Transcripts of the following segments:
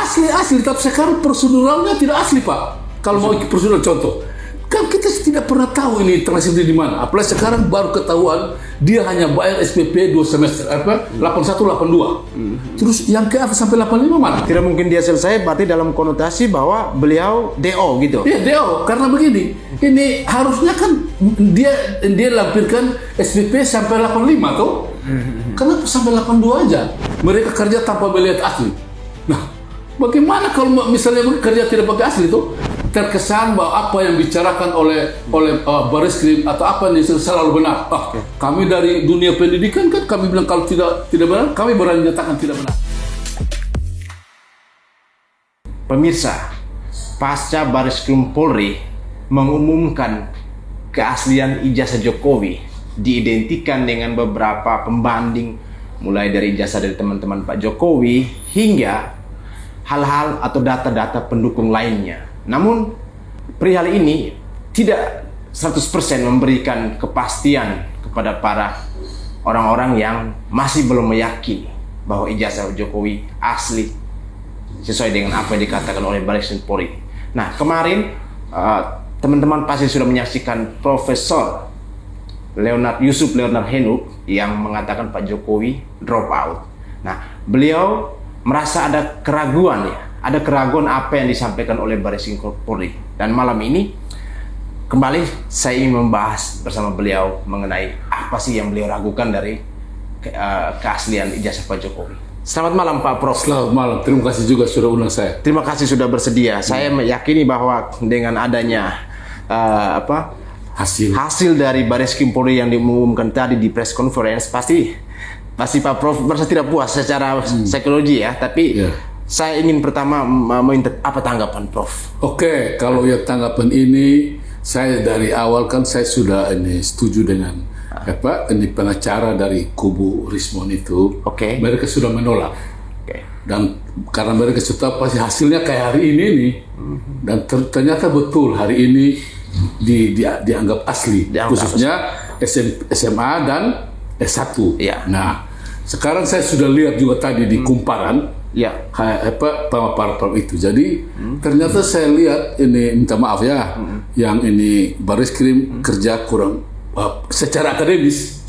asli, tapi sekarang proseduralnya tidak asli, Pak. Kalau mau prosedural contoh, kan kita tidak pernah tahu ini transkrip di mana. Apalagi sekarang baru ketahuan dia hanya bayar SPP 2 semester, 81, 82. Terus yang ke sampai 85 mana? Tidak mungkin dia selesai, berarti dalam konotasi bahwa beliau DO gitu. Iya, DO, karena begini. Ini harusnya kan dia lampirkan SPP sampai 85 tuh. Kenapa sampai 82 aja? Mereka kerja tanpa melihat asli. Nah, bagaimana kalau misalnya kerja tidak pakai asli tuh? Terkesan bahwa apa yang bicarakan oleh Bareskrim atau apa ini selalu benar. Kami dari dunia pendidikan kan kami bilang kalau tidak benar, kami berani nyatakan tidak benar. Pemirsa, pasca Bareskrim Polri mengumumkan keaslian ijazah Jokowi diidentikan dengan beberapa pembanding, mulai dari ijazah dari teman-teman Pak Jokowi hingga hal-hal atau data-data pendukung lainnya. Namun perihal ini tidak 100% memberikan kepastian kepada para orang-orang yang masih belum meyakini bahwa ijazah Jokowi asli sesuai dengan apa yang dikatakan oleh Bareskrim Polri. Nah, kemarin teman-teman pasti sudah menyaksikan Profesor Yusuf Leonard Henuk yang mengatakan Pak Jokowi drop out. Nah, beliau merasa ada keraguan ya. Ada keraguan apa yang disampaikan oleh Bareskrim Polri. Dan malam ini kembali saya ingin membahas bersama beliau mengenai apa sih yang beliau ragukan dari keaslian ijazah Pak Jokowi. Selamat malam Pak Prof. Selamat malam, terima kasih juga sudah undang saya. Terima kasih sudah bersedia. Saya meyakini bahwa dengan adanya hasil dari Bareskrim Polri yang diumumkan tadi di press conference, pasti Pak Prof merasa tidak puas secara psikologi ya, tapi saya ingin pertama meminta apa tanggapan Prof? Oke, kalau ya tanggapan ini saya dari awal kan saya sudah setuju dengan ini pengacara dari kubu Rismon itu. Mereka sudah menolak. Dan karena mereka sudah pasti hasilnya kayak hari ini nih. Dan ternyata betul hari ini dianggap asli, khususnya SMA dan S1. Nah, sekarang saya sudah lihat juga tadi di kumparan para itu. Jadi ternyata saya lihat ini, minta maaf ya, yang ini Bareskrim kerja kurang secara akademis,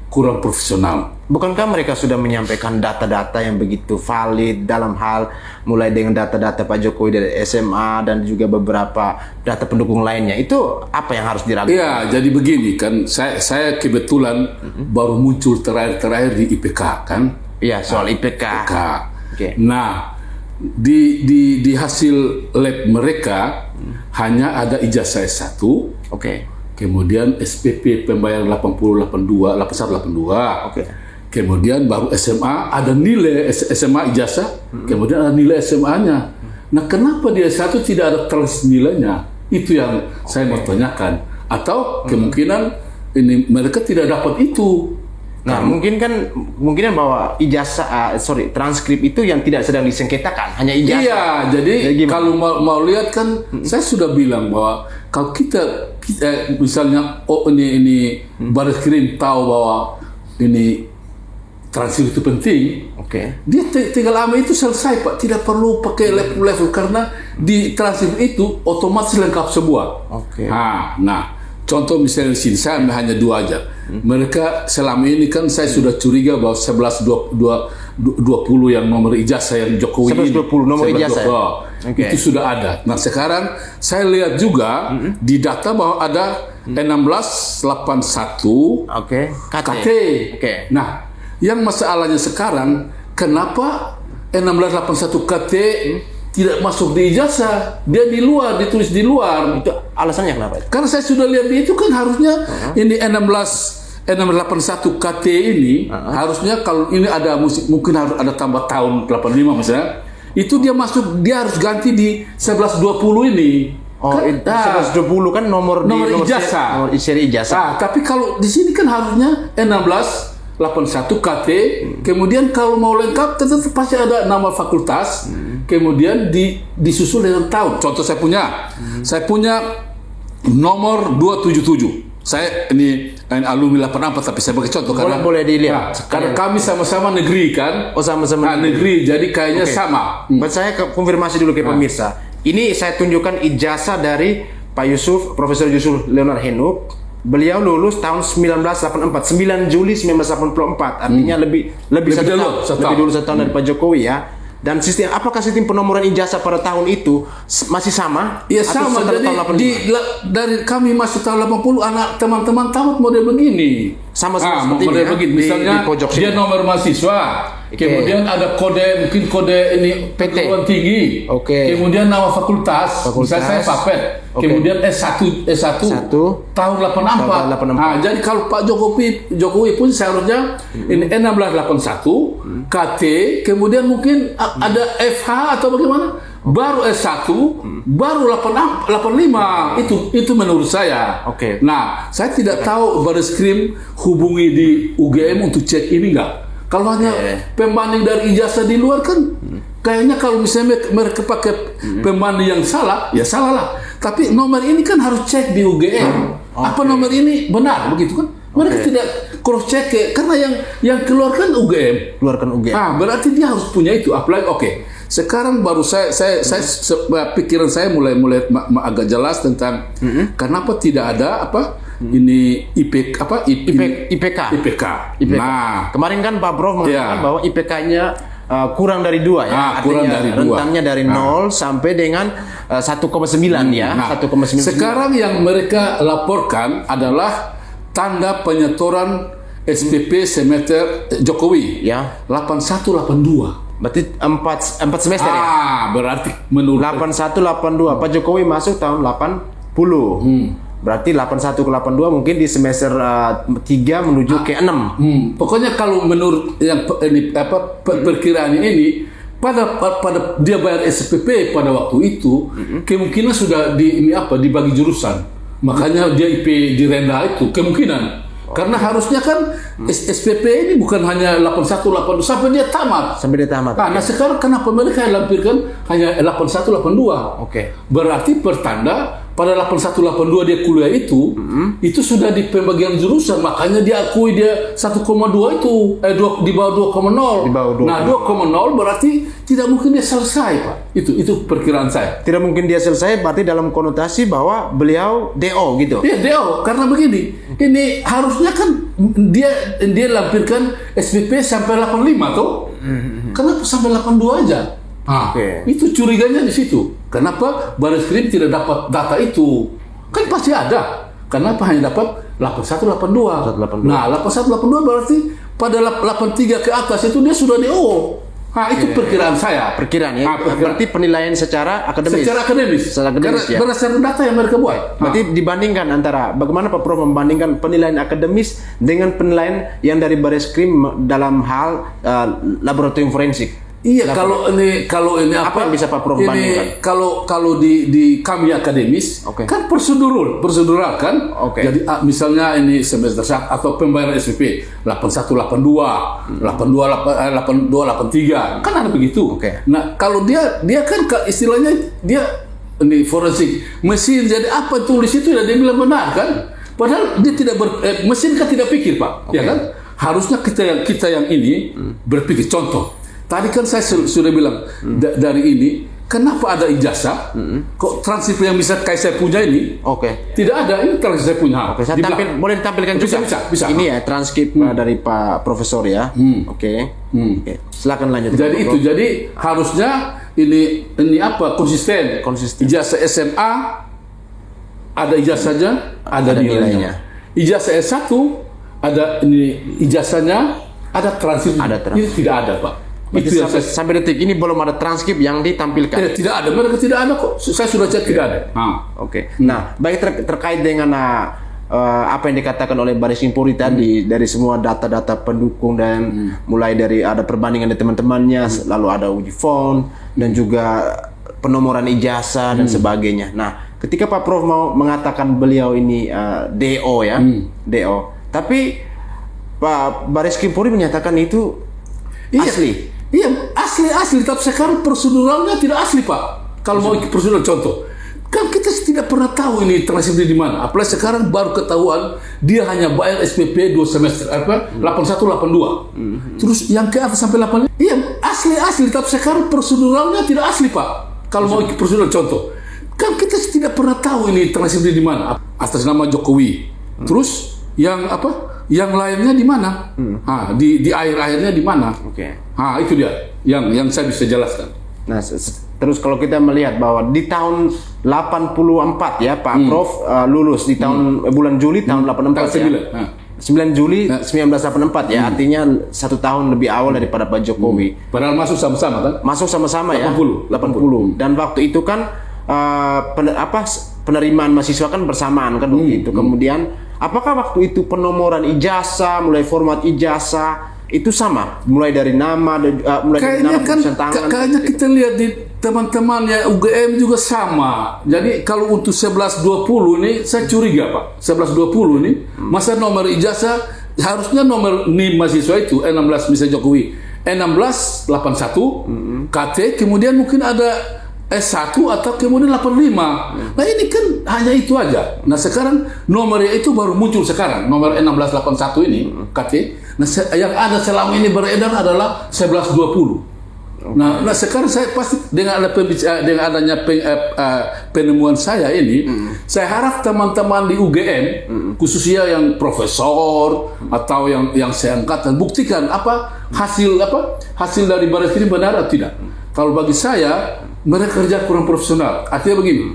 kurang profesional. Bukankah mereka sudah menyampaikan data-data yang begitu valid dalam hal mulai dengan data-data Pak Jokowi dari SMA dan juga beberapa data pendukung lainnya? Itu apa yang harus diragukan? Iya, jadi begini kan, saya kebetulan baru muncul terakhir di IPK kan? Iya, soal IPK. Nah, di hasil lab mereka hanya ada ijazah S1. Kemudian SPP pembayaran 81, 82. Kemudian baru SMA ada nilai SMA ijazah, kemudian ada nilai SMA-nya. Nah, kenapa di S1 tidak ada trans nilainya? Itu yang saya mau tanyakan. Atau kemungkinan ini mereka tidak dapat itu. Nah, mungkin bahwa ijazah, transkrip itu yang tidak sedang disengketakan, hanya ijazah. Iya, jadi kalau mau lihat kan, saya sudah bilang bahwa kalau kita misalnya ini Bareskrim tahu bahwa ini transkrip itu penting, dia tinggal ambil itu selesai Pak, tidak perlu pakai level karena di transkrip itu otomatis lengkap semua. Nah, contoh misalnya di sini saya hanya 2 aja. Mereka selama ini kan saya sudah curiga bahwa 1120 yang nomor ijazah yang Jokowi 1120 nomor ijazah. Itu sudah ada. Nah, sekarang saya lihat juga di data bahwa ada 1681 KT. Nah, yang masalahnya sekarang kenapa 1681 KT tidak masuk di ijazah, dia di luar, ditulis di luar. Itu alasannya kenapa? Karena saya sudah lihat di itu kan harusnya ini 1681 KT ini harusnya kalau ini ada mungkin harus ada tambah tahun 85 misalnya, itu dia masuk, dia harus ganti di 1120 ini. Kan, 1120 kan nomor ijazah. Nomor seri ijazah. Tapi kalau di sini kan harusnya 1681 KT, kemudian kalau mau lengkap tetap pasti ada nama fakultas, kemudian disusul dengan tahun. Contoh saya punya nomor 277 saya ini alumni 84 tapi saya bagi contoh karena boleh dilihat. Karena kami sama-sama negeri kan. Oh, sama-sama negeri. Jadi kayaknya sama. Saya konfirmasi dulu ke pemirsa. Ini saya tunjukkan ijazah dari Pak Yusuf, Profesor Yusuf Leonard Henuk. Beliau lulus tahun 1984, 9 Juli 1984. Artinya lebih dulu satu tahun dari Pak Jokowi ya. Dan apakah sistem penomoran ijazah pada tahun itu masih sama? Ya sama. Jadi dari kami masuk tahun 80 anak teman-teman tahu model begini. Sama seperti model ini, begini. Misalnya di pojok dia nomor mahasiswa. Kemudian ada kode, mungkin kode ini perguruan tinggi. Kemudian nama fakultas. Misalnya saya Fapet. Kemudian S1 tahun 84. Jadi kalau Pak Jokowi pun seharusnya ini 1681 KT, kemudian mungkin ada FH atau bagaimana? Baru S1, baru 85. Itu menurut saya. Nah, saya tidak tahu Bareskrim hubungi di UGM untuk cek ini enggak. Kalau hanya pembanding dari ijazah di luar kan kayaknya kalau misalnya mereka pakai pembanding yang salah, ya salah lah. Tapi nomor ini kan harus cek di UGM. Apa nomor ini benar begitu kan? Mereka tidak cross check karena yang keluarkan UGM. Berarti dia harus punya itu. Apalagi sekarang baru saya pikiran saya mulai agak jelas tentang kenapa tidak ada ini IPK. Nah, kemarin kan Pak Prof mengatakan bahwa IPK-nya kurang dari 2 ya. Kurang dari 2. Rentangnya dari 0 sampai dengan 1,9 ya. 1,9. Sekarang yang mereka laporkan adalah tanda penyetoran SPP semester Jokowi. 8182. Berarti 4 semester ya? Berarti menurut 8182. Pak Jokowi masuk tahun 80. Berarti 81 ke 82 mungkin di semester 3 menuju ke 6. Pokoknya kalau menurut yang ini perkiraan ini pada dia bayar SPP pada waktu itu kemungkinan sudah dibagi jurusan. Makanya dia IP direndah itu kemungkinan. Karena harusnya kan SPP ini bukan hanya 8182 sampai dia tamat. Nah, sekarang kenapa mereka lampirkan hanya 8182? Berarti pertanda pada 8182 dia kuliah itu sudah di pembagian jurusan, makanya dia akui dia 1,2 itu di bawah 2,0. Nah, 2,0 berarti tidak mungkin dia selesai, Pak. Itu perkiraan saya. Tidak mungkin dia selesai berarti dalam konotasi bahwa beliau DO gitu. Iya, DO karena begini. Ini harusnya kan dia lampirkan SPP sampai 85 tuh. Kenapa sampai 82 aja? Itu curiganya di situ. Kenapa Bareskrim tidak dapat data itu? Kan pasti ada. Kenapa hanya dapat 8182? Nah, 8182 berarti pada 83 ke atas itu dia sudah DO. Itu perkiraan saya. Perkiraan ya. Berarti penilaian secara akademis. Secara akademis ya. Berdasarkan data yang mereka buat. Berarti dibandingkan antara bagaimana Pak Prof membandingkan penilaian akademis dengan penilaian yang dari Bareskrim dalam hal laboratorium forensik. Iya, kalau ini apa yang bisa Pak Prof bandingkan? Kalau di kami akademis kan prosedural kan. Jadi misalnya ini semester 1 atau pembayaran SPP 8182, 8283 kan ada begitu. Nah, kalau dia kan istilahnya dia ini forensik mesin, jadi apa tulis itu ya dia bilang benar kan. Padahal dia tidak mesin kan tidak pikir, Pak. Ya kan? Harusnya kita yang ini berpikir. Contoh tadi kan saya sudah bilang dari ini, kenapa ada ijazah? Kok transkrip yang bisa kayak saya punya ini? Tidak ada, ini transkrip saya punya. Boleh ditampilkan juga? Bisa. Ini ya transkrip dari Pak Profesor ya. Silakan lanjut. Jadi harusnya ini konsisten. Ijazah SMA ada ijazahnya, ada nilainya. Ijazah S1 ada ini ijazahnya, ada transkrip. Ini tidak ada, Pak. Itu sampai detik ini belum ada transkrip yang ditampilkan. Tidak ada, mereka tidak ada kok. Saya sudah cek tidak ada. Nah, baik terkait dengan apa yang dikatakan oleh Bareskrim Polri tadi dari semua data-data pendukung dan mulai dari ada perbandingan dari teman-temannya, lalu ada uji form dan juga penomoran ijazah dan sebagainya. Nah, ketika Pak Prof mau mengatakan beliau ini DO ya, DO, tapi Pak Bareskrim Polri menyatakan itu asli. Iya, asli. Tapi sekarang proseduralnya tidak asli, Pak. Kalau mau prosedural contoh, Kan kita tidak pernah tahu ini transfer di mana. Apalagi sekarang baru ketahuan dia hanya bayar SPP 2 semester 81 82. Terus yang ke atas sampai 85. Iya, asli tapi sekarang proseduralnya tidak asli, Pak. Kalau mau ikut prosedural contoh. Kan kita tidak pernah tahu ini transfer di mana. Atas nama Jokowi. Terus yang yang lainnya di mana? Di akhir-akhirnya di mana? Itu dia yang saya bisa jelaskan. Nah, terus kalau kita melihat bahwa di tahun 84 ya Pak Prof lulus di tahun bulan Juli tahun 84 ya. 9 Juli 1984 ya, artinya 1 tahun lebih awal daripada Pak Jokowi. Padahal masuk sama-sama kan? Masuk sama-sama 80. ya. 80. Dan waktu itu kan penerimaan mahasiswa kan bersamaan kan waktu itu. Kemudian apakah waktu itu penomoran ijazah, mulai format ijazah itu sama, mulai dari nama mulai dari nama tulisan tangan. Kayaknya kita lihat di teman-teman ya UGM juga sama. Jadi kalau untuk 1120 ini saya curiga, Pak. 1120 ini masa nomor ijazah harusnya nomor NIM mahasiswa itu 16 misalnya Jokowi 1681 KT, kemudian mungkin ada S1 atau kemudian 85. Nah ini kan hanya itu aja. Nah sekarang nomornya itu baru muncul sekarang, nomor 1681 ini KT. Nah yang ada selama ini beredar adalah 1120. Nah sekarang saya pasti dengan adanya penemuan saya ini, saya harap teman-teman di UGM, khususnya yang profesor atau yang seangkatan, buktikan hasil dari baris ini benar atau tidak. Kalau bagi saya mereka kerja kurang profesional. Artinya begini,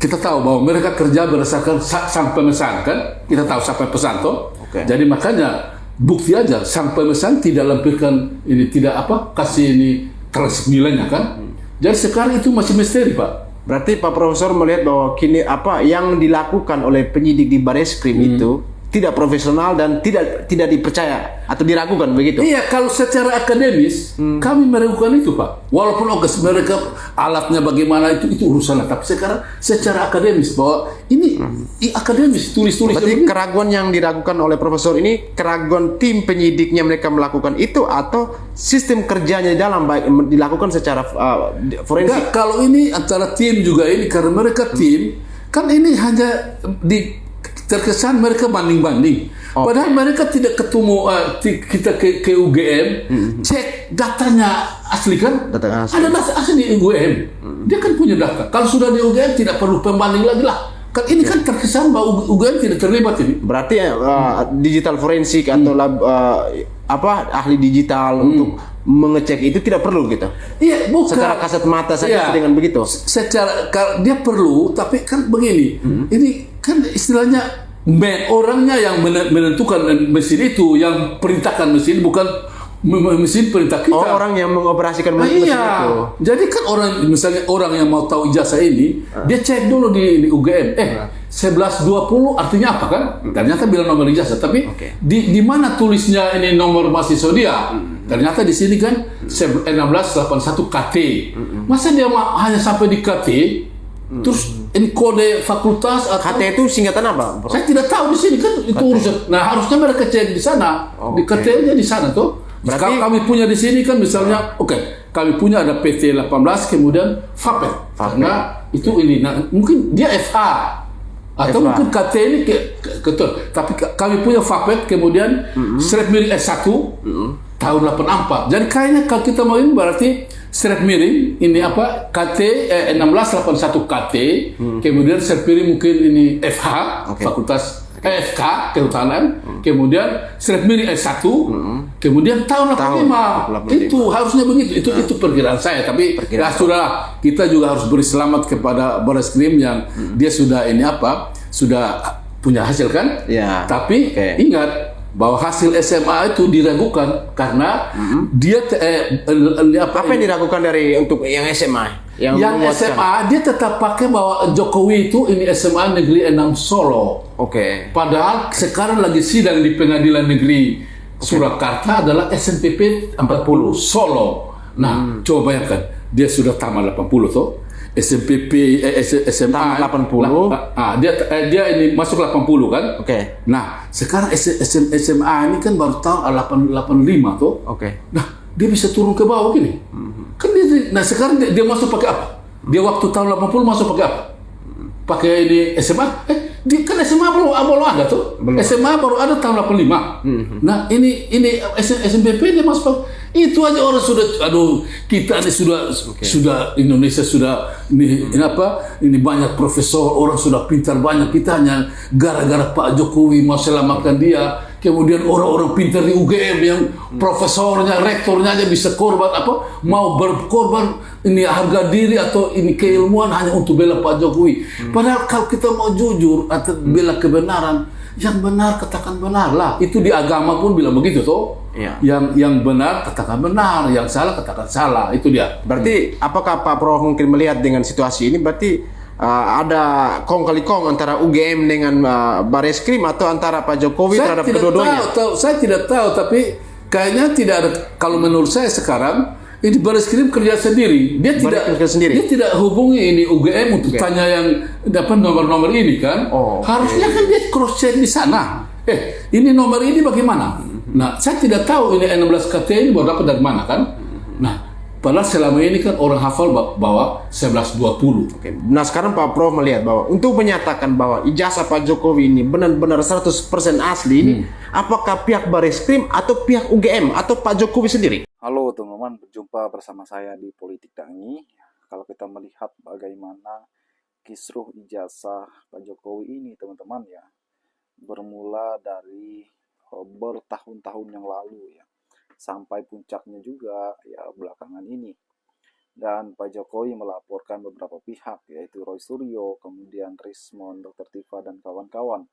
kita tahu bahwa mereka kerja berdasarkan sang pemesan kan, kita tahu sampai pesan toh. Jadi makanya bukti aja sang pemesan tidak lampirkan ini, tidak kasih ini transmilanya kan. Jadi sekarang itu masih misteri, Pak. Berarti Pak Profesor melihat bahwa kini yang dilakukan oleh penyidik di Bareskrim itu tidak profesional dan tidak dipercaya atau diragukan begitu. Iya, kalau secara akademis kami meragukan itu, Pak. Walaupun mereka alatnya bagaimana itu urusannya, tapi sekarang secara akademis bahwa ini akademis tulis-tulis. Berarti keraguan yang diragukan oleh Profesor ini keraguan tim penyidiknya mereka melakukan itu atau sistem kerjanya di dalam baik dilakukan secara forensik. Kalau ini antara tim juga ini karena mereka tim kan ini hanya terkesan mereka banding-banding. Padahal mereka tidak ketemu kita ke UGM, cek datanya asli kan? Data asli. Ada data asli di UGM. Dia kan punya data. Kalau sudah di UGM tidak perlu pembanding lagi lah. Kan ini kan terkesan bahwa UGM tidak terlibat ini. Berarti digital forensik atau ahli digital untuk mengecek itu tidak perlu gitu. Iya, bukan. Secara kasat mata saja dengan begitu. Secara dia perlu, tapi kan begini. Ini kan istilahnya orangnya yang menentukan mesin itu, yang perintahkan mesin, bukan mesin perintah kita. Orang yang mengoperasikan mesin itu. Jadi kan misalnya orang yang mau tahu ijazah ini, dia cek dulu di UGM. 1120 artinya apa kan? Ternyata bilang nomor ijazah, tapi di mana tulisnya ini nomor mahasiswa dia? Ternyata di sini kan 1681 KT. Masa dia hanya sampai di KT? Terus ini kode fakultas atau KT itu singkatan apa? Saya tidak tahu di sini kan itu urusan. Nah harusnya mereka cek di sana, di KT-nya di sana tuh. Berarti kami punya di sini kan misalnya, kami punya ada PT 18 kemudian FAPET. Karena itu ini, mungkin dia FA atau mungkin KT ini ketul. Tapi kami punya FAPET kemudian seret miring S1 tahun 84. Jadi kayaknya kalau kita mau ini berarti seret miring ini KT 1681 KT, kemudian seret miring mungkin ini FH fakultas FK kehutanan, kemudian seret miring S1, kemudian tahun 85. Itu harusnya begitu. Itu perkiraan saya, tapi ya sudahlah, kita juga harus beri selamat kepada Bareskrim yang dia sudah sudah punya hasil kan? Ya. Tapi ingat bahwa hasil SMA itu diragukan karena dia apa yang diragukan dari untuk yang SMA? Yang SMA dia tetap pakai bahwa Jokowi itu ini SMA Negeri 6 Solo. Padahal sekarang lagi sidang di Pengadilan Negeri Surakarta adalah SNPP 40 Solo. Nah, coba bayangkan dia sudah tamat 80 tuh. SMPP SMA 80. Dia ini masuk 80 kan? Nah, sekarang SMA ini kan baru tahun 85 tuh. Nah, dia bisa turun ke bawah gini. Kan dia, nah sekarang dia masuk pakai apa? Dia waktu tahun 80 masuk pakai apa? pakai ini SMA. Dia kan SMA baru ada tuh. Belum. SMA baru ada tahun 85. Nah, ini SNPP dia masuk. Itu aja orang sudah, aduh, kita ini sudah Indonesia sudah ini apa? Ini banyak profesor, orang sudah pintar banyak. Kita hanya gara-gara Pak Jokowi mau selamatkan dia. Kemudian orang-orang pintar di UGM yang profesornya, rektornya aja bisa korban apa? Mau berkorban ini harga diri atau ini keilmuan hanya untuk bela Pak Jokowi. Padahal kalau kita mau jujur atau bela kebenaran, yang benar katakan benar lah. Itu di agama pun bilang begitu toh. Iya. Yang benar katakan benar, yang salah katakan salah. Itu dia. Berarti apakah Pak Prof mungkin melihat dengan situasi ini berarti ada kong kali kong antara UGM dengan Bareskrim atau antara Pak Jokowi terhadap kedua-duanya? Saya tidak tahu, tapi kayaknya tidak ada. Kalau menurut saya sekarang ini Bareskrim kerja sendiri. Dia tidak hubungi ini UGM untuk tanya yang dapat nomor-nomor ini kan. Harusnya kan dia cross check di sana. Ini nomor ini bagaimana? Nah, saya tidak tahu ini 16 KT ini baru dapat dari mana kan. Nah, padahal selama ini kan orang hafal bahwa 1120. Oke. Nah sekarang Pak Prof melihat bahwa untuk menyatakan bahwa ijazah Pak Jokowi ini benar-benar 100% asli ini, apakah pihak Bareskrim atau pihak UGM atau Pak Jokowi sendiri? Halo teman-teman, berjumpa bersama saya di Politik Dangi. Kalau kita melihat bagaimana kisruh ijazah Pak Jokowi ini teman-teman ya, bermula dari bertahun-tahun yang lalu ya, sampai puncaknya juga ya belakangan ini. Dan Pak Jokowi melaporkan beberapa pihak, yaitu Roy Suryo, kemudian Rismon, Dr. Tifa, dan kawan-kawan.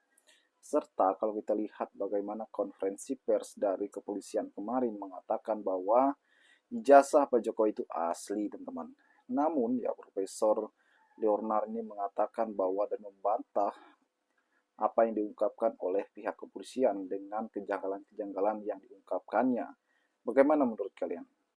Serta kalau kita lihat bagaimana konferensi pers dari kepolisian kemarin mengatakan bahwa ijazah Pak Jokowi itu asli, teman-teman. Namun ya Profesor Leonard ini mengatakan bahwa dan membantah apa yang diungkapkan oleh pihak kepolisian dengan kejanggalan-kejanggalan yang diungkapkannya. Bagaimana menurut kalian?